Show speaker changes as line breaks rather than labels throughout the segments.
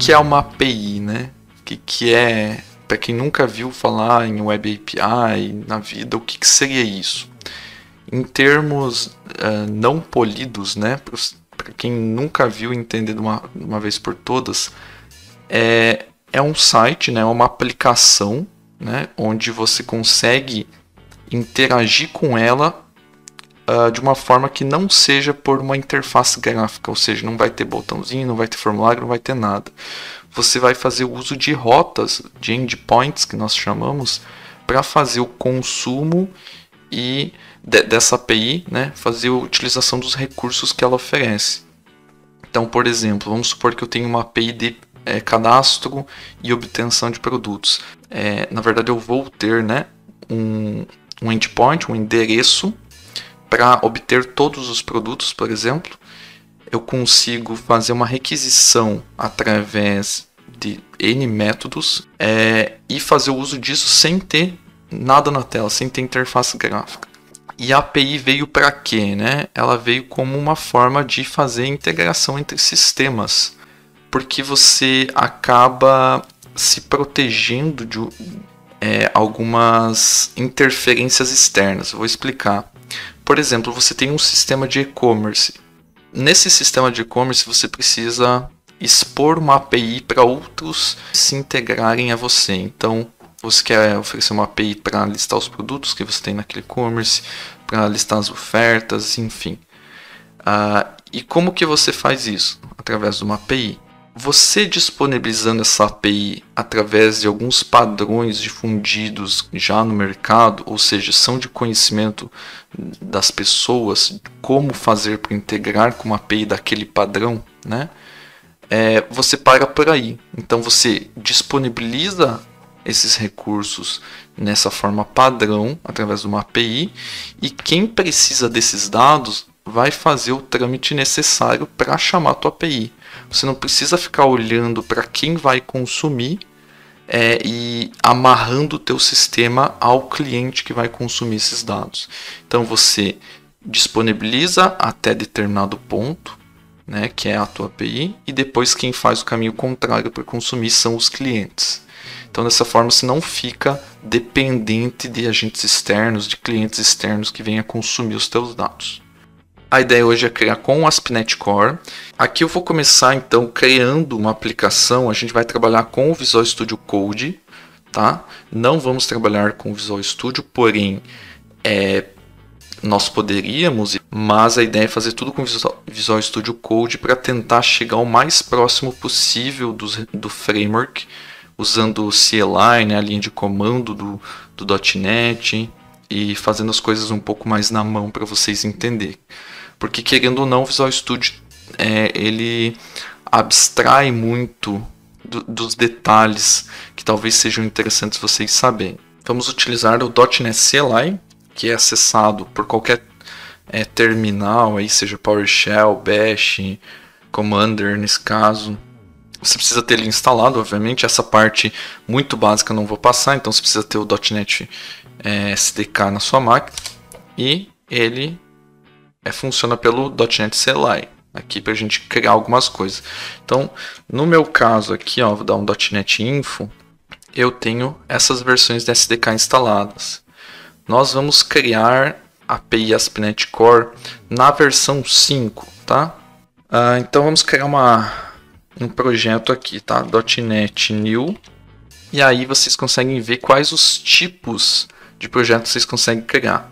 que é uma API, né? O que é, para quem nunca viu falar em Web API na vida, o que seria isso? Em termos não polidos, né? Para quem nunca viu entender de uma vez por todas, é um site, né? Uma aplicação, né? Onde você consegue interagir com ela de uma forma que não seja por uma interface gráfica, ou seja, não vai ter botãozinho, não vai ter formulário, não vai ter nada. Você vai fazer o uso de rotas, de endpoints, que nós chamamos, para fazer o consumo e dessa API, né, fazer a utilização dos recursos que ela oferece. Então, por exemplo, vamos supor que eu tenho uma API de cadastro e obtenção de produtos. Na verdade, eu vou ter, né, um endpoint, um endereço para obter todos os produtos, por exemplo. Eu consigo fazer uma requisição através de N métodos e fazer o uso disso sem ter nada na tela, sem ter interface gráfica. E a API veio para quê, né? Ela veio como uma forma de fazer integração entre sistemas, porque você acaba se protegendo de algumas interferências externas. Eu vou explicar. Por exemplo, você tem um sistema de e-commerce. Nesse sistema de e-commerce você precisa expor uma API para outros se integrarem a você. Então, você quer oferecer uma API para listar os produtos que você tem naquele e-commerce, para listar as ofertas, enfim. E como que você faz isso? Através de uma API. Você disponibilizando essa API através de alguns padrões difundidos já no mercado, ou seja, são de conhecimento das pessoas, como fazer para integrar com uma API daquele padrão, né? Você para por aí. Então você disponibiliza esses recursos nessa forma padrão, através de uma API, e quem precisa desses dados vai fazer o trâmite necessário para chamar a tua API. Você não precisa ficar olhando para quem vai consumir e amarrando o teu sistema ao cliente que vai consumir esses dados. Então você disponibiliza até determinado ponto, né, que é a tua API, e depois quem faz o caminho contrário para consumir são os clientes. Então dessa forma você não fica dependente de agentes externos, de clientes externos que venham a consumir os teus dados. A ideia hoje é criar com o ASP.NET Core. Aqui eu vou começar então criando uma aplicação. A gente vai trabalhar com o Visual Studio Code, tá? Não vamos trabalhar com o Visual Studio, porém nós poderíamos, mas a ideia é fazer tudo com o Visual Studio Code para tentar chegar o mais próximo possível do framework, usando o CLI, né, a linha de comando do .NET, e fazendo as coisas um pouco mais na mão para vocês entenderem. Porque, querendo ou não, o Visual Studio ele abstrai muito dos detalhes que talvez sejam interessantes vocês saberem. Vamos utilizar o .NET CLI, que é acessado por qualquer terminal, aí, seja PowerShell, Bash, Commander nesse caso. Você precisa ter ele instalado, obviamente. Essa parte muito básica eu não vou passar, então você precisa ter o .NET SDK na sua máquina, e ele funciona pelo .NET CLI aqui para a gente criar algumas coisas. Então, no meu caso aqui, vou dar um .NET Info, eu tenho essas versões da SDK instaladas. Nós vamos criar a API ASP.NET Core na versão 5, tá? Então vamos criar um projeto aqui, tá? .NET New, e aí vocês conseguem ver quais os tipos de projetos vocês conseguem criar.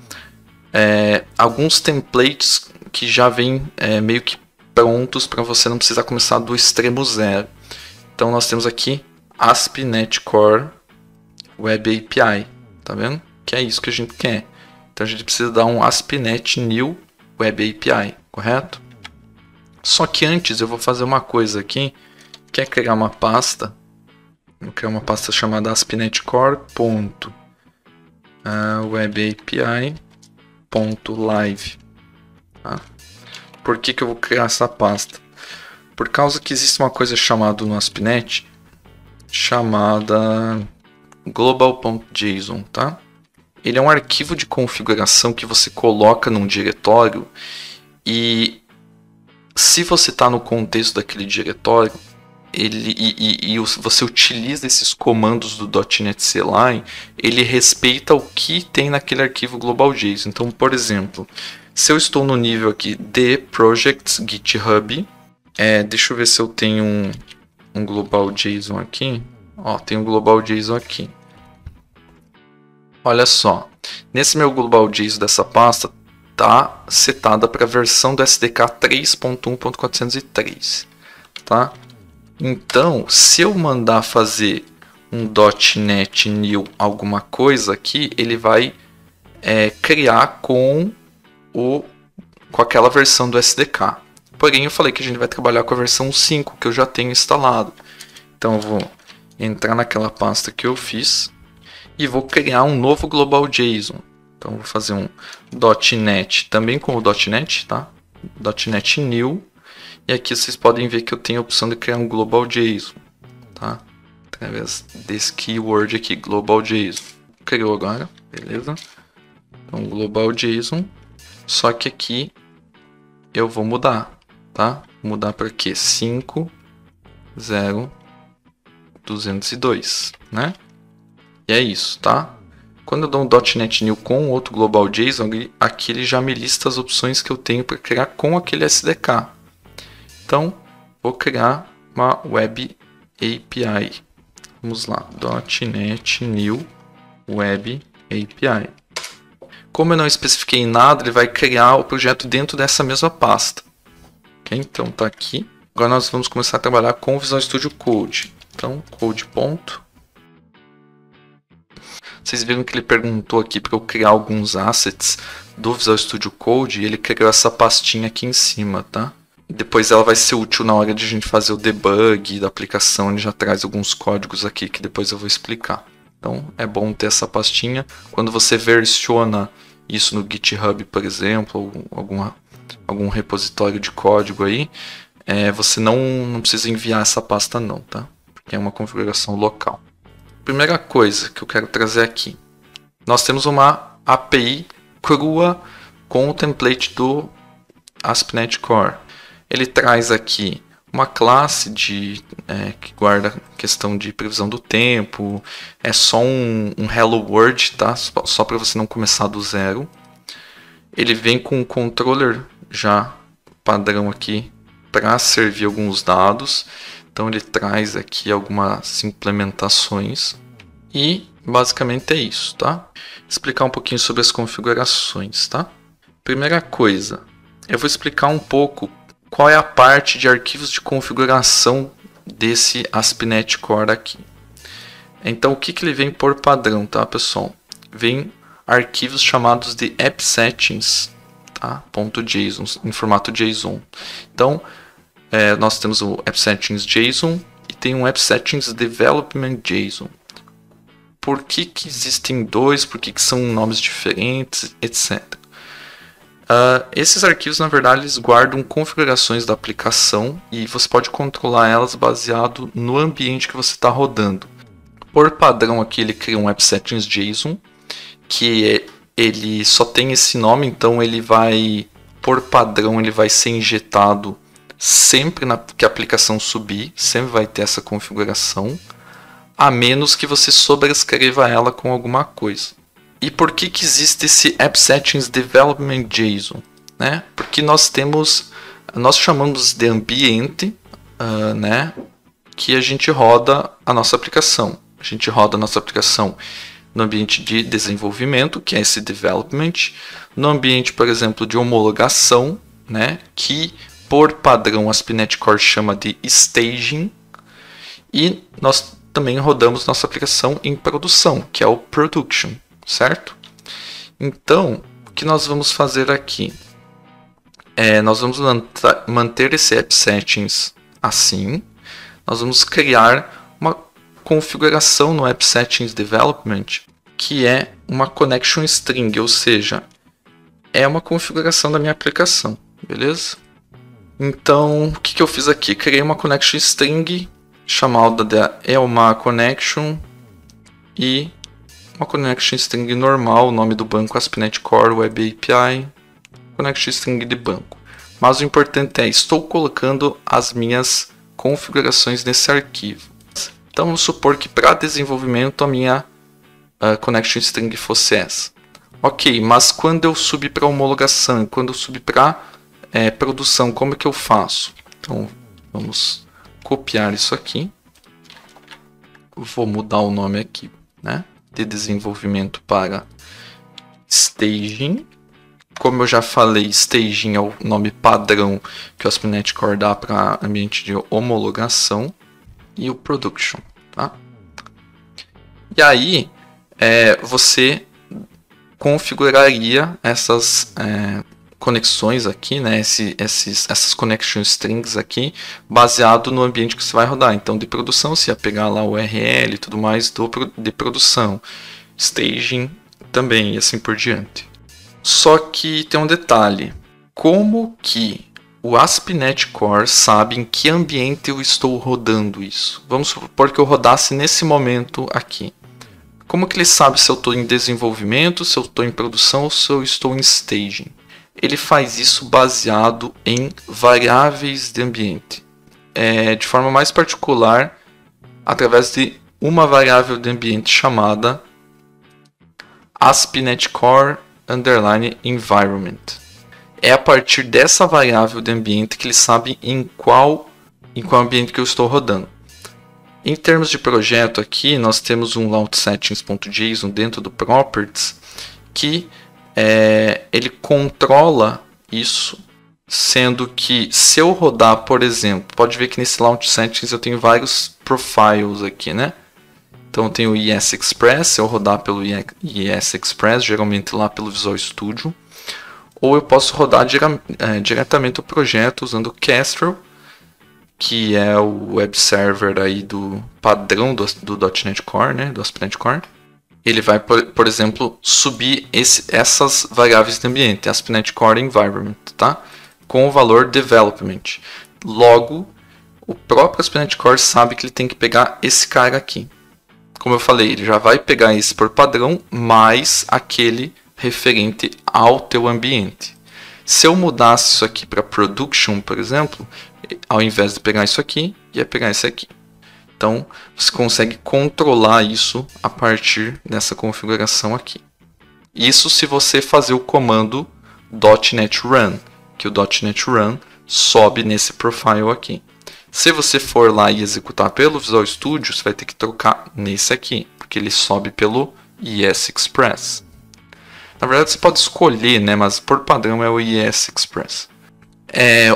Alguns templates que já vêm meio que prontos para você não precisar começar do extremo zero. Então nós temos aqui ASP.NET Core Web API, tá vendo? Que é isso que a gente quer. Então a gente precisa dar um ASP.NET New Web API, correto? Só que antes eu vou fazer uma coisa aqui, que é criar uma pasta. Vou criar uma pasta chamada ASP.NET Core.WebAPI.live. Tá? Por que eu vou criar essa pasta? Por causa que existe uma coisa chamada no ASP.NET chamada global.json, tá? Ele é um arquivo de configuração que você coloca num diretório, e se você está no contexto daquele diretório, você utiliza esses comandos do .NET CLI, ele respeita o que tem naquele arquivo global.json. Então, por exemplo, se eu estou no nível aqui de Projects GitHub, deixa eu ver se eu tenho um global.json aqui. Ó, tem um global.json aqui. Olha só, nesse meu global.json dessa pasta, tá setada para a versão do SDK 3.1.403, tá? Então, se eu mandar fazer um .NET New alguma coisa aqui, ele vai criar com aquela versão do SDK. Porém, eu falei que a gente vai trabalhar com a versão 5, que eu já tenho instalado. Então, eu vou entrar naquela pasta que eu fiz e vou criar um novo global.json. Então, eu vou fazer um .NET, também com o .NET, tá? .NET New. E aqui vocês podem ver que eu tenho a opção de criar um global.json, tá? Através desse keyword aqui, global.json. Criou agora, beleza? Então, global.json. Só que aqui eu vou mudar, tá? Mudar para quê? 5.0.202, né? E é isso, tá? Quando eu dou um .NET New com outro global.json, aqui ele já me lista as opções que eu tenho para criar com aquele SDK. Então, vou criar uma Web API. Vamos lá, .NET New Web API. Como eu não especifiquei nada, ele vai criar o projeto dentro dessa mesma pasta. Okay? Então, tá aqui. Agora nós vamos começar a trabalhar com o Visual Studio Code. Então, code. Vocês viram que ele perguntou aqui para eu criar alguns assets do Visual Studio Code e ele criou essa pastinha aqui em cima, tá? Depois ela vai ser útil na hora de a gente fazer o debug da aplicação. Ele já traz alguns códigos aqui que depois eu vou explicar. Então é bom ter essa pastinha. Quando você versiona isso no GitHub, por exemplo, ou algum repositório de código aí, você não precisa enviar essa pasta não, tá? Porque é uma configuração local. Primeira coisa que eu quero trazer aqui. Nós temos uma API crua com o template do ASP.NET Core. Ele traz aqui uma classe que guarda questão de previsão do tempo. É só um Hello World, tá? Só para você não começar do zero. Ele vem com um controller já padrão aqui para servir alguns dados. Então ele traz aqui algumas implementações. E basicamente é isso, tá? Explicar um pouquinho sobre as configurações, tá? Primeira coisa, eu vou explicar um pouco qual é a parte de arquivos de configuração desse ASP.NET Core aqui. Então, o que ele vem por padrão, tá, pessoal? Vem arquivos chamados de AppSettings, tá? .json, em formato JSON. Então, nós temos o AppSettings.json e tem um AppSettings Development.json. Por que existem dois? Por que são nomes diferentes, etc. Esses arquivos, na verdade, eles guardam configurações da aplicação e você pode controlar elas baseado no ambiente que você está rodando. Por padrão aqui, ele cria um AppSettings.json, que ele só tem esse nome, então ele vai, por padrão, ele vai ser injetado sempre que a aplicação subir, sempre vai ter essa configuração, a menos que você sobrescreva ela com alguma coisa. E por que existe esse AppSettings Development.json? Né? Porque nós chamamos de ambiente, né, que a gente roda a nossa aplicação. A gente roda a nossa aplicação no ambiente de desenvolvimento, que é esse development, no ambiente, por exemplo, de homologação, né, que por padrão a ASP.NET Core chama de staging, e nós também rodamos nossa aplicação em produção, que é o production, certo? Então, o que nós vamos fazer aqui? Nós vamos manter esse AppSettings assim, nós vamos criar uma configuração no AppSettings Development, que é uma connection string, ou seja, é uma configuração da minha aplicação, beleza? Então, o que eu fiz aqui? Criei uma connection string chamada de Elma Connection e uma connection string normal, o nome do banco ASP.NET Core Web API, connection string de banco. Mas o importante é, estou colocando as minhas configurações nesse arquivo. Então vamos supor que para desenvolvimento a minha connection string fosse essa. Ok, mas quando eu subir para homologação, quando eu subir para produção, como é que eu faço? Então vamos copiar isso aqui. Vou mudar o nome aqui, né? De desenvolvimento para staging. Como eu já falei, staging é o nome padrão que o ASP.NET Core dá para ambiente de homologação. E o production, tá? E aí, você configuraria essas conexões aqui, né? Essas connection strings aqui, baseado no ambiente que você vai rodar. Então, de produção, você ia pegar lá o URL e tudo mais de produção. Staging também, e assim por diante. Só que tem um detalhe. Como que o ASP.NET Core sabe em que ambiente eu estou rodando isso? Vamos supor que eu rodasse nesse momento aqui. Como que ele sabe se eu estou em desenvolvimento, se eu estou em produção ou se eu estou em staging? Ele faz isso baseado em variáveis de ambiente. De forma mais particular, através de uma variável de ambiente chamada ASP.NET Core _environment. É a partir dessa variável de ambiente que ele sabe em qual ambiente que eu estou rodando. Em termos de projeto aqui, nós temos um launchSettings.json dentro do properties que ele controla isso, sendo que se eu rodar, por exemplo, pode ver que nesse launchSettings eu tenho vários profiles aqui, né? Então eu tenho o ES-Express, se eu rodar pelo ES-Express, geralmente lá pelo Visual Studio. Ou eu posso rodar diretamente o projeto usando o Kestrel, que é o web server aí do padrão do .NET Core, né, do ASP.NET Core. Ele vai, por exemplo, subir essas variáveis de ambiente, ASP.NET Core Environment, tá? Com o valor development. Logo, o próprio ASP.NET Core sabe que ele tem que pegar esse cara aqui. Como eu falei, ele já vai pegar esse por padrão, mais aquele referente ao teu ambiente. Se eu mudasse isso aqui para production, por exemplo, ao invés de pegar isso aqui, ia pegar esse aqui. Então, você consegue controlar isso a partir dessa configuração aqui. Isso se você fazer o comando .NET Run, que o .NET Run sobe nesse profile aqui. Se você for lá e executar pelo Visual Studio, você vai ter que trocar nesse aqui, porque ele sobe pelo ES-Express. Na verdade, você pode escolher, né? Mas por padrão é o ES-Express.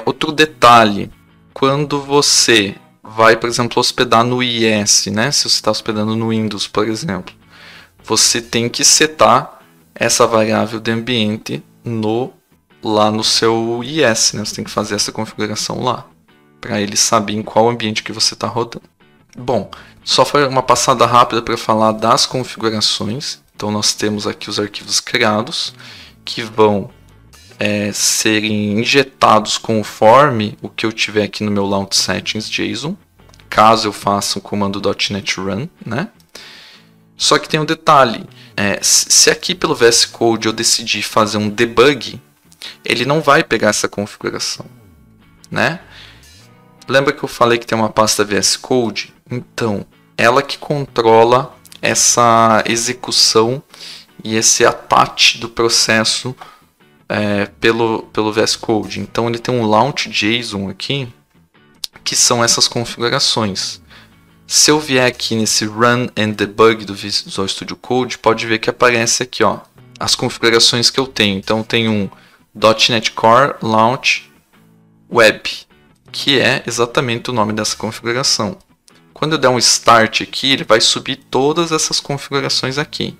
Outro detalhe, quando você vai, por exemplo, hospedar no IS, né? Se você está hospedando no Windows, por exemplo, você tem que setar essa variável de ambiente lá no seu IS, né? Você tem que fazer essa configuração lá, para ele saber em qual ambiente que você está rodando. Bom, só foi uma passada rápida para falar das configurações. Então nós temos aqui os arquivos criados, que vão serem injetados conforme o que eu tiver aqui no meu launchSettings.json, caso eu faça o comando .NET Run, né? Só que tem um detalhe, se aqui pelo VS Code eu decidir fazer um debug, ele não vai pegar essa configuração, né? Lembra que eu falei que tem uma pasta VS Code? Então, ela que controla essa execução e esse attach do processo pelo VS Code. Então ele tem um launch.json aqui, que são essas configurações. Se eu vier aqui nesse Run and Debug do Visual Studio Code, pode ver que aparece aqui, ó, as configurações que eu tenho. Então tem um .NET Core Launch Web, que é exatamente o nome dessa configuração. Quando eu der um Start aqui, ele vai subir todas essas configurações aqui.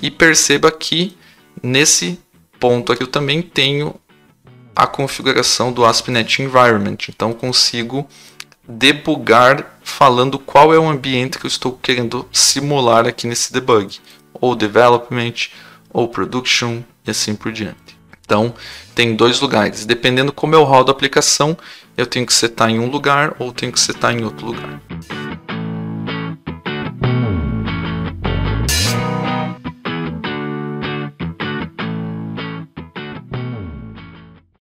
E perceba que nesse ponto aqui eu também tenho a configuração do ASP.NET Environment. Então eu consigo debugar falando qual é o ambiente que eu estou querendo simular aqui nesse debug. Ou Development, ou Production e assim por diante. Então tem dois lugares. Dependendo como eu rodo a aplicação, eu tenho que setar em um lugar ou tenho que setar em outro lugar.